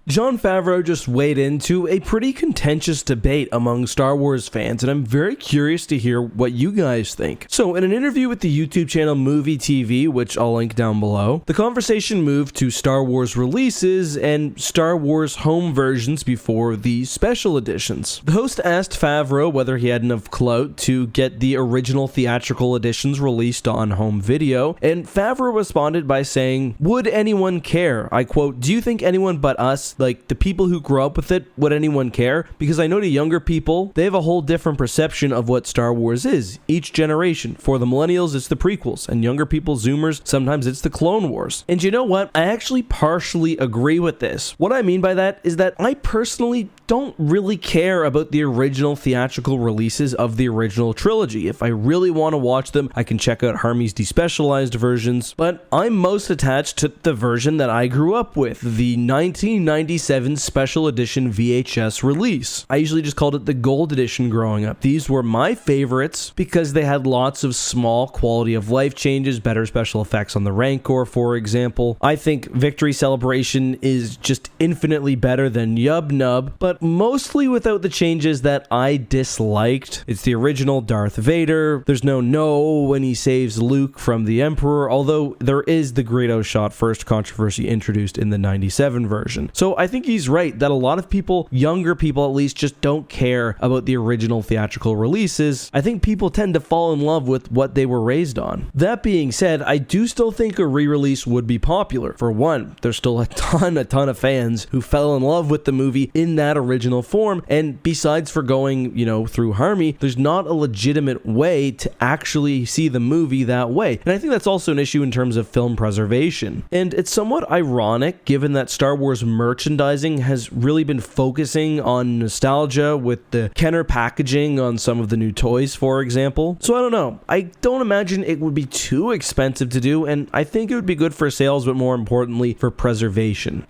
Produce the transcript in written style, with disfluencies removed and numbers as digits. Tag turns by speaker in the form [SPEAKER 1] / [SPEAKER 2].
[SPEAKER 1] Jon Favreau just weighed into a pretty contentious debate among Star Wars fans, and I'm very curious to hear what you guys think. So, in an interview with the YouTube channel Movie TV, which I'll link down below, the conversation moved to Star Wars releases and Star Wars home versions before the special editions. The host asked Favreau whether he had enough clout to get the original theatrical editions released on home video, and Favreau responded by saying, "Would anyone care?" I quote, "Do you think anyone but us, like the people who grew up with it, would anyone care? Because I know to younger people, they have a whole different perception of what Star Wars is. Each generation. For the millennials, it's the prequels, and younger people, Zoomers, sometimes it's the Clone Wars." And you know what? I actually partially agree with this. What I mean by that is that I personally don't really care about the original theatrical releases of the original trilogy. If I really want to watch them, I can check out Harmy's despecialized versions, but I'm most attached to the version that I grew up with, the 1997 special edition VHS release. I usually just called it the Gold Edition growing up. These were my favorites because they had lots of small quality of life changes, better special effects on the Rancor, for example. I think Victory Celebration is just infinitely better than Yub Nub, but mostly without the changes that I disliked. It's the original Darth Vader. There's no when he saves Luke from the Emperor, although there is the Greedo shot first controversy introduced in the 97 version. So I think he's right that a lot of people, younger people at least, just don't care about the original theatrical releases. I think people tend to fall in love with what they were raised on. That being said, I do still think a re-release would be popular. For one, there's still a ton of fans who fell in love with the movie in that original form, and besides for going, through Harmy, there's not a legitimate way to actually see the movie that way. And I think that's also an issue in terms of film preservation. And it's somewhat ironic given that Star Wars merchandising has really been focusing on nostalgia with the Kenner packaging on some of the new toys, for example. So I don't know. I don't imagine it would be too expensive to do, and I think it would be good for sales, but more importantly, for preservation.